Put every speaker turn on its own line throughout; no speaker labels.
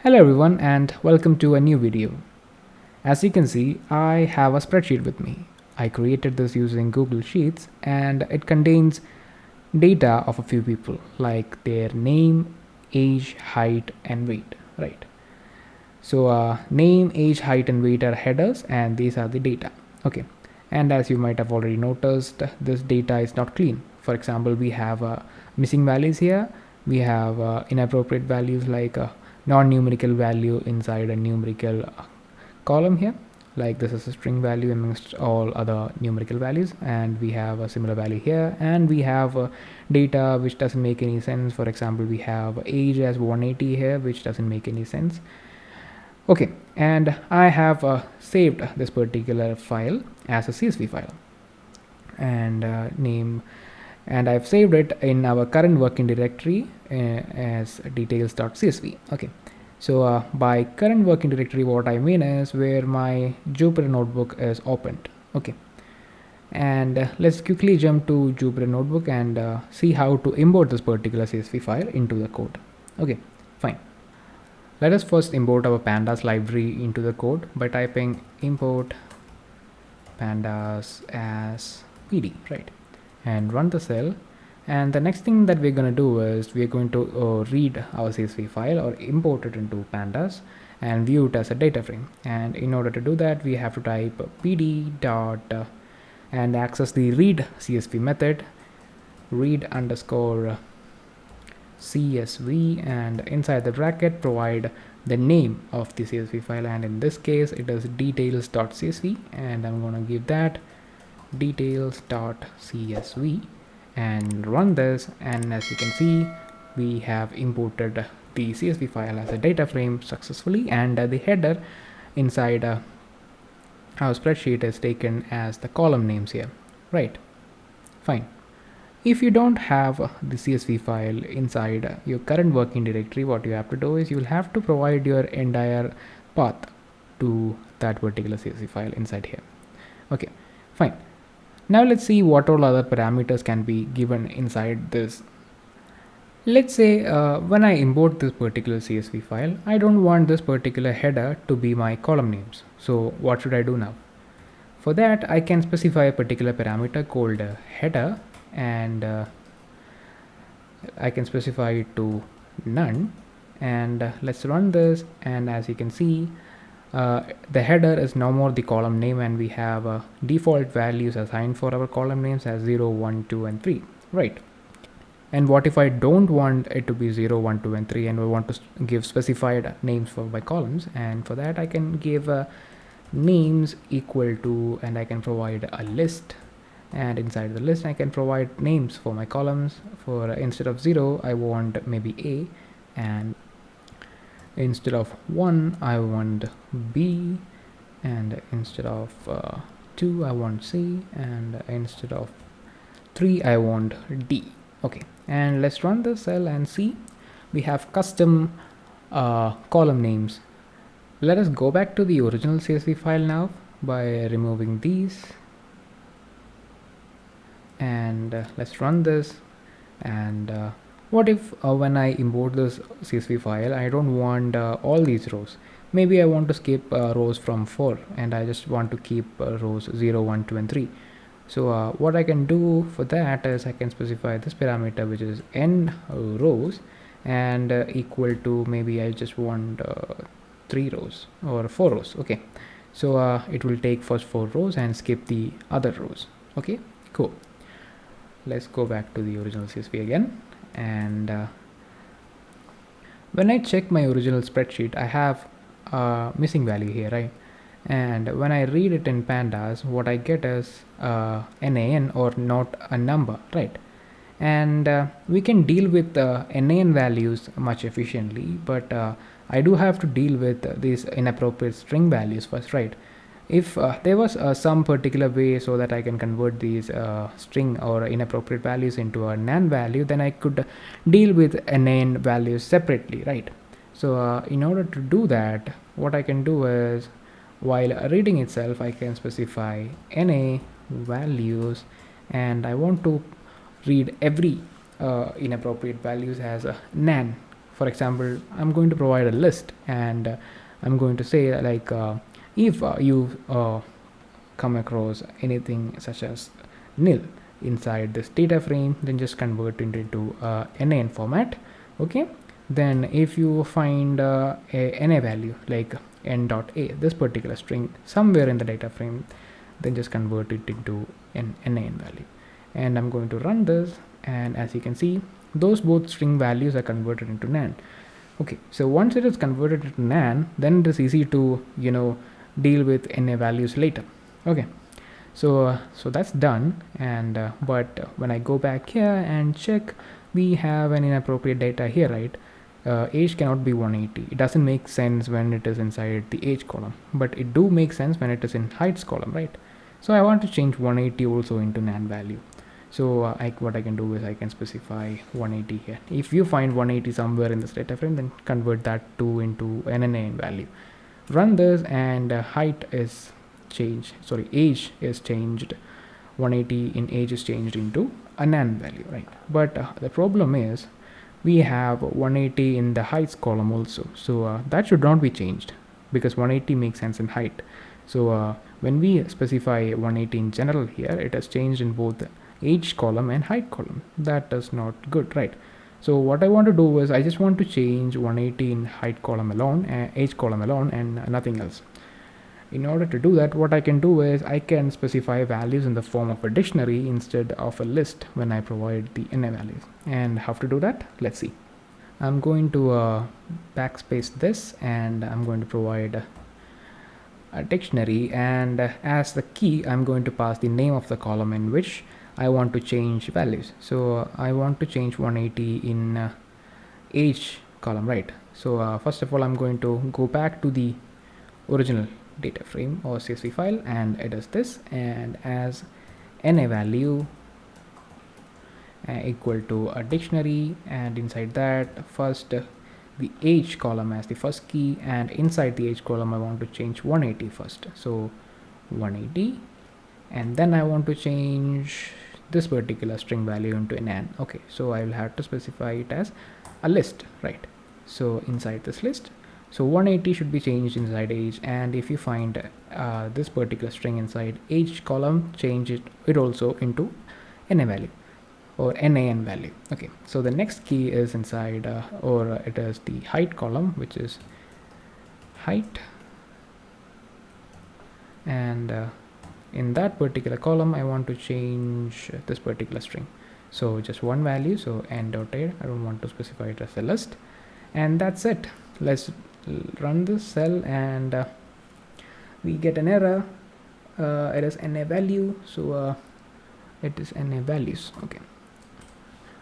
Hello everyone and welcome to a new video. As you can see, I have a spreadsheet with me. I created this using Google Sheets and it contains data of a few people like their name, age, height and weight, right? So name, age, height and weight are headers and these are the data. Okay. And as you might have already noticed, this data is not clean. For example, we have missing values here. We have inappropriate values like non-numerical value inside a numerical column here. Like this is a string value amongst all other numerical values, and we have a similar value here, and we have data which doesn't make any sense. For example, we have age as 180 here, which doesn't make any sense. Okay, and I have saved this particular file as a CSV file and name, and I've saved it in our current working directory as details.csv. Okay, so by current working directory, what I mean is where my Jupyter notebook is opened. Okay, and let's quickly jump to Jupyter notebook and see how to import this particular CSV file into the code. Okay, fine. Let us first import our pandas library into the code by typing import pandas as pd, right? And run the cell. And the next thing that we're going to do is we're going to read our CSV file or import it into pandas and view it as a data frame. And in order to do that, we have to type pd dot and access the read CSV method, read underscore CSV, and inside the bracket provide the name of the CSV file, and in this case it is details.csv, and I'm going to give that details.csv and run this, and as you can see we have imported the CSV file as a data frame successfully, and the header inside our spreadsheet is taken as the column names here, right? Fine. If you don't have the CSV file inside your current working directory, what you have to do is you'll have to provide your entire path to that particular CSV file inside here. Okay, fine. Now let's see what all other parameters can be given inside this. Let's say when I import this particular CSV file, I don't want this particular header to be my column names. So what should I do now? For that, I can specify a particular parameter called header, and I can specify it to none, and let's run this, and as you can see the header is no more the column name, and we have default values assigned for our column names as 0, 1, 2 and 3, right? And what if I don't want it to be 0, 1, 2 and 3 and I want to give specified names for my columns? And for that I can give names equal to, and I can provide a list, and inside the list I can provide names for my columns. For instead of 0 I want maybe A, and instead of 1 I want B, and instead of 2 I want C, and instead of 3 I want D. Okay, and let's run the cell and see we have custom column names. Let us go back to the original CSV file now by removing these, and let's run this. And what if when I import this CSV file I don't want all these rows? Maybe I want to skip rows from 4 and I just want to keep rows 0, 1, 2 and 3. So what I can do for that is I can specify this parameter, which is n rows, and equal to, maybe I just want 3 rows or 4 rows. Okay, so it will take first 4 rows and skip the other rows. Okay, cool. Let's go back to the original CSV again, and when I check my original spreadsheet I have a missing value here, right? And when I read it in pandas, what I get is NaN, or not a number, right? And we can deal with NaN values much efficiently, but I do have to deal with these inappropriate string values first, right? If there was some particular way so that I can convert these string or inappropriate values into a NaN value, then I could deal with NaN values separately, right? So in order to do that, what I can do is, while reading itself I can specify NA values, and I want to read every inappropriate values as a NaN for example, I'm going to provide a list, and I'm going to say like if you come across anything such as nil inside this data frame, then just convert it into NaN format. Okay, then if you find a NA value like n.a, this particular string somewhere in the data frame, then just convert it into an NaN value. And I'm going to run this, and as you can see, those both string values are converted into NaN. Okay, so once it is converted into NaN, then it is easy to deal with NA values later. Okay, so that's done. And but when I go back here and check, we have an inappropriate data here, right? Age cannot be 180. It doesn't make sense when it is inside the age column, but it do make sense when it is in heights column, right? So I want to change 180 also into NaN value. So what I can do is I can specify 180 here. If you find 180 somewhere in this data frame, then convert that into an NaN value. Run this, and height is changed, sorry, age is changed. 180 in age is changed into a NaN value, right? But the problem is we have 180 in the heights column also, so that should not be changed, because 180 makes sense in height. So when we specify 180 in general here, it has changed in both age column and height column. That is not good, right? So what I want to do is I just want to change 180 in height column alone, age column alone, and nothing else. In order to do that, what I can do is I can specify values in the form of a dictionary instead of a list when I provide the NA values. And how to do that? Let's see. I'm going to backspace this, and I'm going to provide a dictionary, and as the key I'm going to pass the name of the column in which I want to change values. So I want to change 180 in age column, right? So first of all, I'm going to go back to the original data frame or CSV file, and it is this, and as NA value equal to a dictionary, and inside that first the age column as the first key, and inside the age column I want to change 180 first. So 180, and then I want to change this particular string value into NaN. Okay, so I will have to specify it as a list, right? So inside this list, so 180 should be changed inside age, and if you find this particular string inside age column, change it also into NA value or NaN value. Okay, so the next key is inside or it is the height column, which is height, and in that particular column I want to change this particular string, so just one value, so n.a. I don't want to specify it as a list, and that's it. Let's run this cell, and we get an error. It is NA value, so it is NA values. Okay,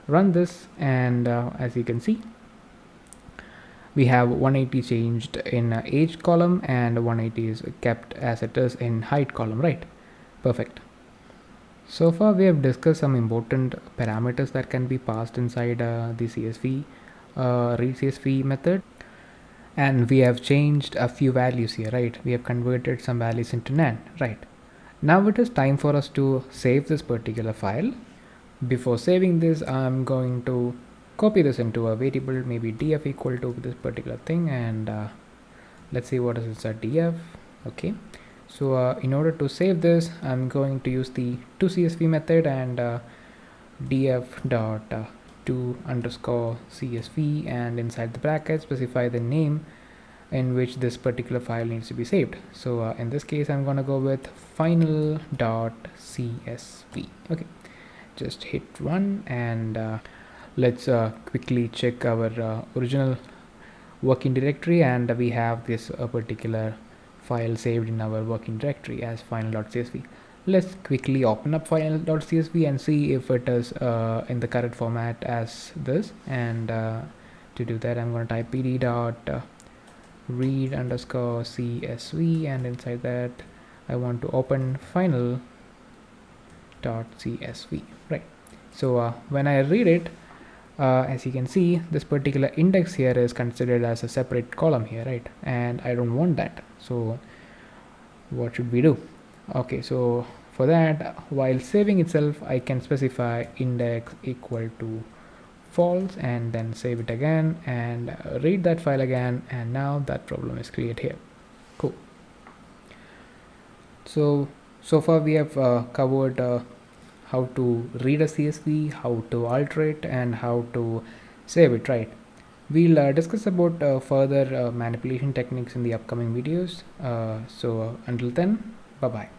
run this, and as you can see, we have 180 changed in age column, and 180 is kept as it is in height column, right? Perfect. So far we have discussed some important parameters that can be passed inside the CSV read CSV method, and we have changed a few values here, right? We have converted some values into NaN, right? Now it is time for us to save this particular file. Before saving this, I'm going to copy this into a variable, maybe df equal to this particular thing, and let's see what is inside df. Okay, so in order to save this, I'm going to use the toCSV method, and df dot to underscore CSV, and inside the bracket specify the name in which this particular file needs to be saved. So in this case I'm going to go with final.csv. okay, just hit run, and let's quickly check our original working directory, and we have this particular file saved in our working directory as final.csv. Let's quickly open up final.csv and see if it is in the correct format as this, and to do that I'm going to type pd dot read underscore csv, and inside that I want to open final.csv, right? So when I read it, as you can see, this particular index here is considered as a separate column here, right? And I don't want that, so what should we do? Okay, so for that, while saving itself, I can specify index equal to false, and then save it again and read that file again, and now that problem is cleared here. Cool. So far we have covered how to read a CSV, how to alter it, and how to save it, right? We'll discuss about further manipulation techniques in the upcoming videos. So until then, bye bye.